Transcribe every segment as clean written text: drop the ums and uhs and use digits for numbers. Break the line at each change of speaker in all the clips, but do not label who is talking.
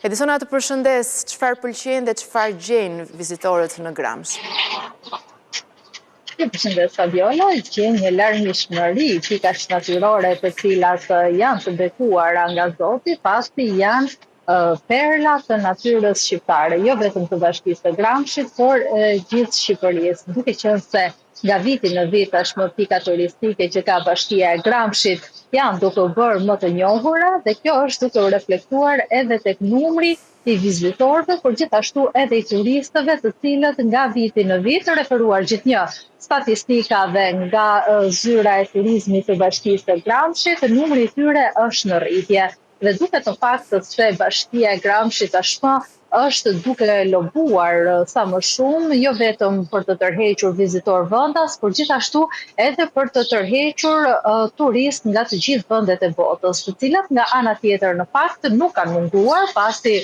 Edisona, të përshëndes, çfarë pëlqejnë dhe çfarë gjejnë vizitorët në Gramsh?
Përshëndes Fabiola, gjejnë një larmishmëri pikash natyrore të cilat janë të bekuara nga Zoti, pasi janë perla të natyrës shqiptare, jo vetëm të Bashkisë së Gramshit, por gjithë Shqipërisë. Duke qenë se nga viti në vit tashmë pika turistike që ka Bashkia e Gramshit janë duke u bërë më të njohura dhe kjo është duke u reflektuar edhe tek numri i vizitorëve, por gjithashtu edhe i turistëve të cilët nga viti në vit, referuar gjithnjë statistikave nga zyra e turizmit të Bashkisë së Gramshit, numri i tyre është në rritje. Dhe duket në fakt se Bashkia e Gramshit tashmë është duke lobuar sa më shumë, jo vetëm për të tërhequr vizitor vendas, por gjithashtu edhe për të tërhequr turist nga të gjithë vendet e botës, të cilat nga ana tjetër në fakt nuk kanë munduar, pasi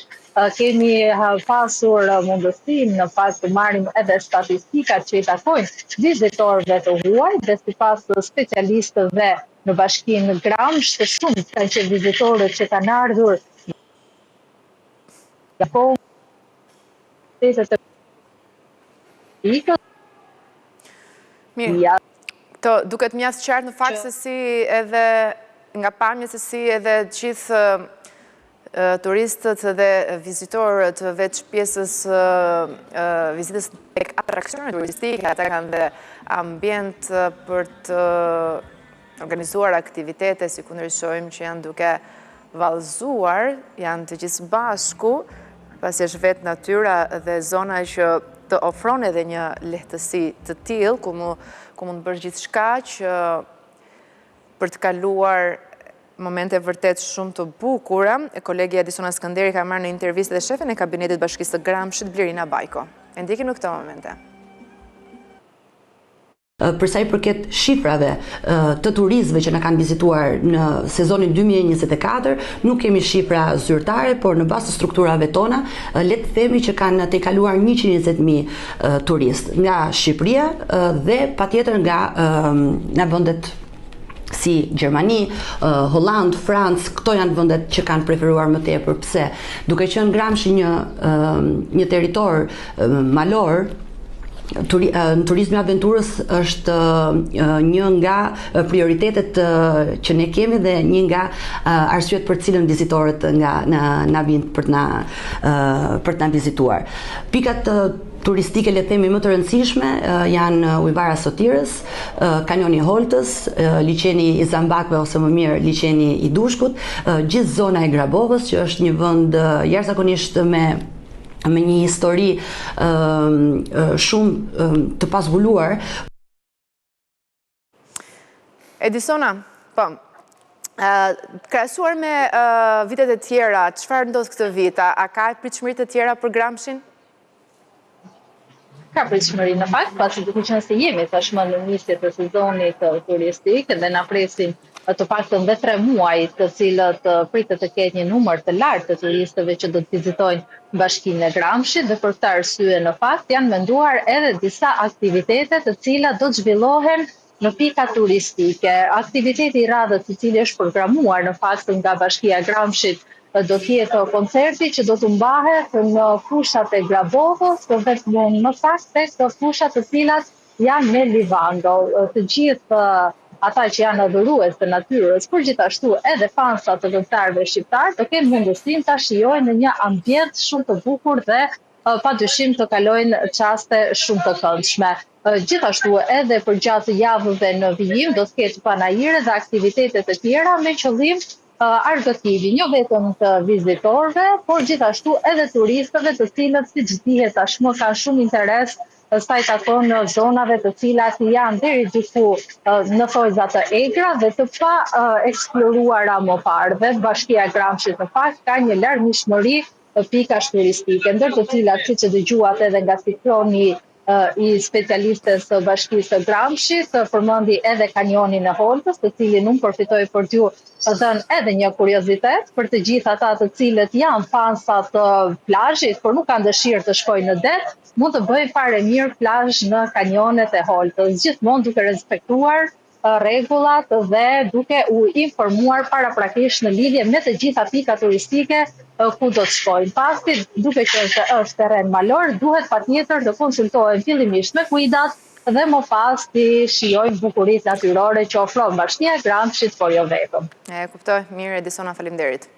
kemi pasur mundësinë në fakt të marrim edhe statistikat që i takojnë vizitorëve të huaj dhe sipas specialistëve në Bashkinë Gramsh, të shumë kanë qenë vizitorët që kanë ardhur
Mirë, duket mjaft qartë në fakt se si edhe nga pamjet se si edhe gjithë turistët dhe vizitorët veç pjesës vizitës tek atraksionet turistike, ata kanë dhe ambient për të organizuar aktivitete, si ku ndryshojmë që janë duke vallëzuar, janë të gjithë bashku, pasi është vetë natyra dhe zona që të ofron edhe një lehtësi të tillë, ku mund bërë gjithçka që për të kaluar momente vërtet shumë të bukura. Kolegja Edisona Skënderi ka marrë në intervistë dhe shefin e kabinetit Bashkisë së Gramshit, Blerina Bajko. E ndjekim në këto momente.
Përsa i përket shifrave të turistëve që na kanë vizituar në sezonin 2024, nuk kemi shifra zyrtare, por në bazë të strukturave tona, le të themi që kanë tejkaluar 120.000 turistë nga Shqipëria dhe patjetër nga vendet si Gjermani, Holland, Francë, këto janë vendet që kanë preferuar më tepër. Pse? Duke qenë Gramshi një territor malor, turizmi aventurës është një nga prioritetet që ne kemi dhe një nga arsyet për cilën vizitorët na vinë për të na vizituar. Pikat turistike, le të themi, më të rëndësishme janë ujvara Sotirës, kanjoni Holtës, liçeni i Zambakëve ose më mirë liçeni i Dushkut, gjithë zona e Grabovës, që është një vend jashtëzakonisht me një histori shumë të pazbuluar.
Edisona, po, krahasuar me vitet e tjera, çfarë ndodh këtë vit? A ka pritshmëri të tjera për Gramshin?
Ka pritshmëri në fakt, pasi duke qenë se jemi tashmë në nisje të sezonit turistik dhe na presin të paktën dhe 3 muaj të cilët pritet të ketë një numër të lartë të turistëve që do të vizitojnë Bashkinë e Gramshit dhe për këtë arsye në fakt janë menduar edhe disa aktivitete të cilat do të zhvillohen në pika turistike. Aktiviteti i radhës i cili është programuar në fakt nga Bashkia e Gramshit do t'jetë koncerti që do të mbahet në fushat e Grabovës, vetëm më saktë tek fushat të cilat janë me livando. Të gjithë ata që janë adhurues të natyrës, por gjithashtu edhe fansat të këngëtarëve shqiptar, të kenë mundësinë ta shijojnë në një ambient shumë të bukur dhe padyshim të kalojnë çaste shumë të këndshme. Gjithashtu edhe për gjatë javëve në vijim do të ketë panajire dhe aktivitete të tjera me qëllim argëtimi, jo vetëm të vizitorëve, por gjithashtu edhe turistëve të cilët siç dihet tashmë kanë shumë interes sa i takon në zonave të cilat janë deri diku në thojza të egra dhe të pa eksploruara më parë. Dhe Bashkia e Gramshit në fakt ka një larmishmëri pikash turistike, ndër të cilat, siç e dëgjuat edhe nga sikloni i specialistës së Bashkisë së Gramshit, përmendi edhe kanjonin e Holtës, të cilin unë përfitoj për t'ju dhënë edhe një kuriozitet për të gjithë ata të cilët janë fansa të plazhit, por nuk kanë dëshirë të shkojnë në det, mund të bëjnë fare mirë plazh në kanjonet e Holtës, gjithmonë duke respektuar rregullat dhe duke u informuar paraprakisht në lidhje me të gjitha pikat turistike ku do të shkojnë. Pasi, duke qenë se është terren malor, duhet patjetër të konsultohen fillimisht me kujdes dhe më pas të shijojnë bukuritë natyrore që ofron bashkia e Gramshit, por jo vetëm.
E kuptoj, mirë Edisona, faleminderit.